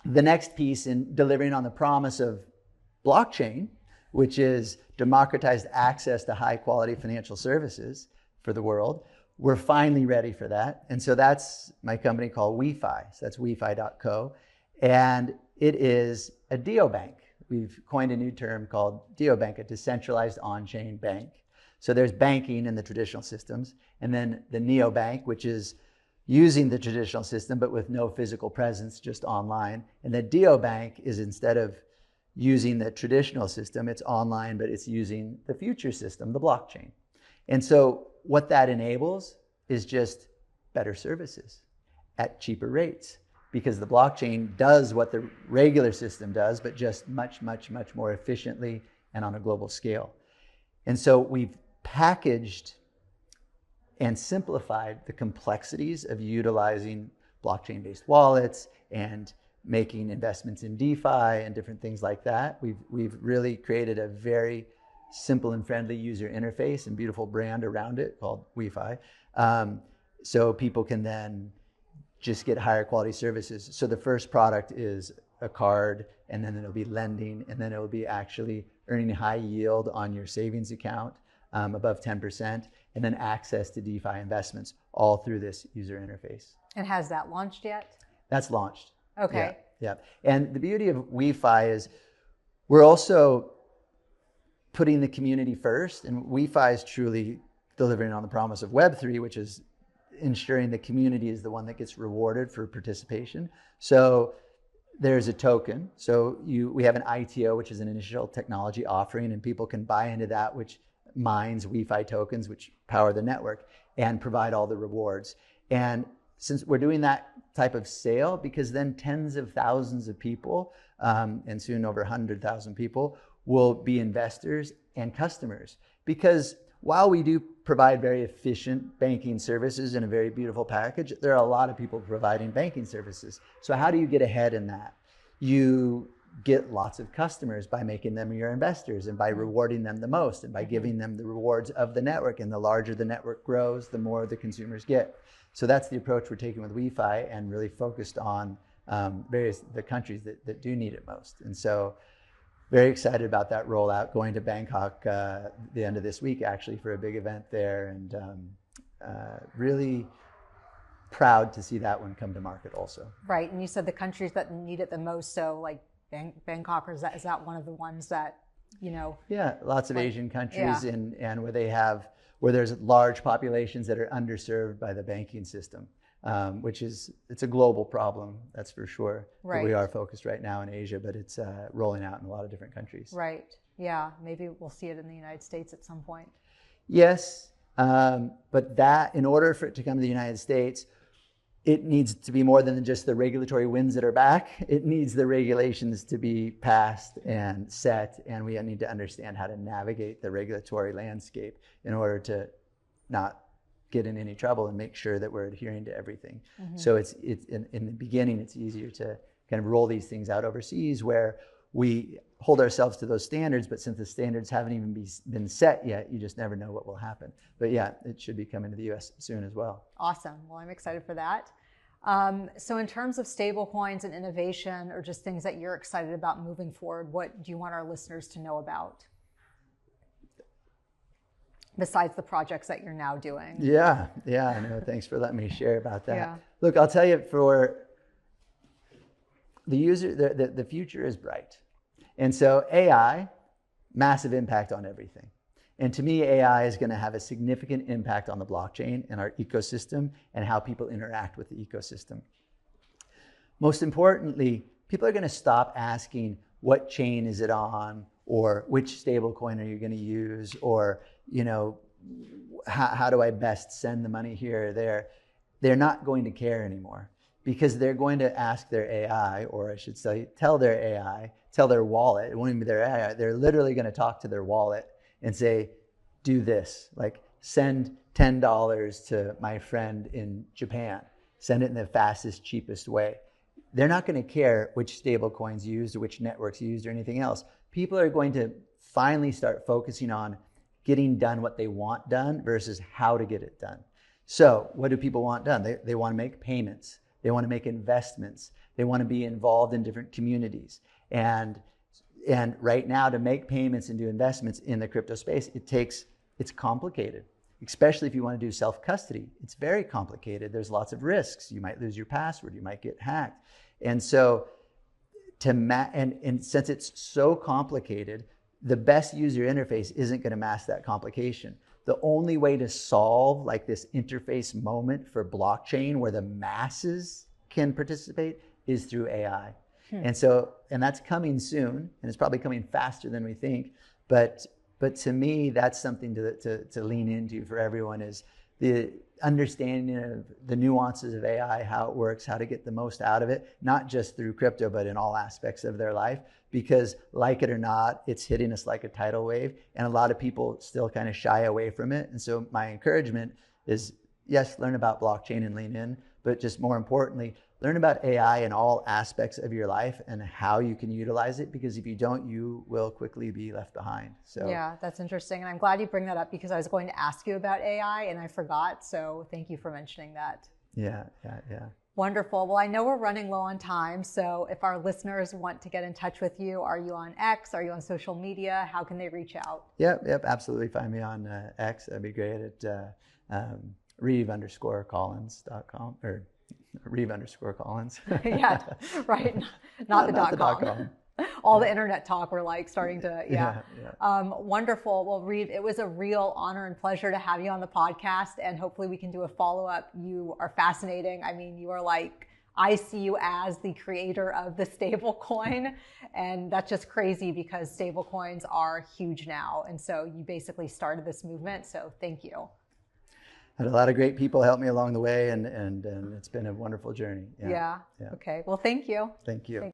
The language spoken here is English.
the next piece in delivering on the promise of blockchain, which is democratized access to high quality financial services for the world, we're finally ready for that. And so that's my company called WeFi. So that's wefi.co. And it is a neobank. We've coined a new term called neobank, a decentralized on-chain bank. So there's banking in the traditional systems, and then the neobank, which is using the traditional system, but with no physical presence, just online. And the neobank is, instead of using the traditional system, it's online, but it's using the future system, the blockchain. And so what that enables is just better services at cheaper rates, because the blockchain does what the regular system does, but just much, much, much more efficiently and on a global scale. And so we've packaged and simplified the complexities of utilizing blockchain-based wallets and making investments in DeFi and different things like that. We've really created a very simple and friendly user interface and beautiful brand around it called WeFi. So people can then just get higher quality services. So the first product is a card, and then it'll be lending, and then it'll be actually earning high yield on your savings account, above 10%, and then access to DeFi investments all through this user interface. And has that launched yet? That's launched. Okay. Yeah. And the beauty of WeFi is we're also putting the community first, and WeFi is truly delivering on the promise of Web3, which is ensuring the community is the one that gets rewarded for participation. So there's a token. So we have an ITO, which is an initial technology offering, and people can buy into that, which mines WeFi tokens, which power the network and provide all the rewards. And since we're doing that type of sale, because then tens of thousands of people, and soon over 100,000 people, will be investors and customers. Because while we do provide very efficient banking services in a very beautiful package, there are a lot of people providing banking services. So how do you get ahead in that? You get lots of customers by making them your investors and by rewarding them the most and by giving them the rewards of the network. And the larger the network grows, the more the consumers get. So that's the approach we're taking with WeFi, and really focused on the countries that do need it most. And so very excited about that rollout, going to Bangkok the end of this week, actually, for a big event there, and really proud to see that one come to market also. Right, and you said the countries that need it the most, so like Bangkok, or is that one of the ones that, you know? Yeah, lots of Asian countries, and where there's large populations that are underserved by the banking system, which it's a global problem, that's for sure. Right. But we are focused right now in Asia, but it's rolling out in a lot of different countries. Right, yeah, maybe we'll see it in the United States at some point. Yes, but that, in order for it to come to the United States, it needs to be more than just the regulatory winds that are back. It needs the regulations to be passed and set, and we need to understand how to navigate the regulatory landscape in order to not get in any trouble and make sure that we're adhering to everything. Mm-hmm. So it's in the beginning, it's easier to kind of roll these things out overseas, where we hold ourselves to those standards, but since the standards haven't even been set yet, you just never know what will happen. But yeah, it should be coming to the US soon as well. Awesome. Well, I'm excited for that. So in terms of stablecoins and innovation, or just things that you're excited about moving forward, what do you want our listeners to know about, besides the projects that you're now doing? Yeah, I know. Thanks for letting me share about that. Yeah. Look, I'll tell you, for the user, the future is bright. And so AI, massive impact on everything. And to me, AI is going to have a significant impact on the blockchain and our ecosystem and how people interact with the ecosystem. Most importantly, people are going to stop asking what chain is it on, or which stablecoin are you going to use, or, you know, how do I best send the money here or there. They're not going to care anymore, because they're going to ask their AI, or I should say, tell their wallet. It won't even be their AI. They're literally going to talk to their wallet and say, do this, like send $10 to my friend in Japan. Send it in the fastest, cheapest way. They're not going to care which stable coins used or which networks used or anything else. People are going to finally start focusing on getting done what they want done versus how to get it done. So what do people want done? They want to make payments. They want to make investments. They want to be involved in different communities. And right now, to make payments and do investments in the crypto space, it's complicated, especially if you want to do self-custody. It's very complicated. There's lots of risks. You might lose your password. You might get hacked. And so, and since it's so complicated, the best user interface isn't going to mask that complication. The only way to solve like this interface moment for blockchain where the masses can participate is through AI. And that's coming soon, and it's probably coming faster than we think. But to me, that's something to lean into for everyone, is the understanding of the nuances of AI, how it works, how to get the most out of it, not just through crypto, but in all aspects of their life. Because like it or not, it's hitting us like a tidal wave, and a lot of people still kind of shy away from it. And so my encouragement is, yes, learn about blockchain and lean in, but just more importantly, learn about AI in all aspects of your life and how you can utilize it, because if you don't, you will quickly be left behind. So yeah, that's interesting. And I'm glad you bring that up, because I was going to ask you about AI and I forgot. So thank you for mentioning that. Yeah. Wonderful. Well, I know we're running low on time. So if our listeners want to get in touch with you, are you on X? Are you on social media? How can they reach out? Yep. Absolutely. Find me on X. That'd be great at Reeve_Collins.com or Reeve_Collins. Yeah, right. Not the .com. All the internet talk, we're like starting to, yeah. Wonderful. Well, Reeve, it was a real honor and pleasure to have you on the podcast, and hopefully we can do a follow-up. You are fascinating. I mean, you are like, I see you as the creator of the stable coin, and that's just crazy because stable coins are huge now. And so you basically started this movement. So thank you. Had a lot of great people help me along the way, and it's been a wonderful journey. Yeah. Okay. Well, thank you. Thank you.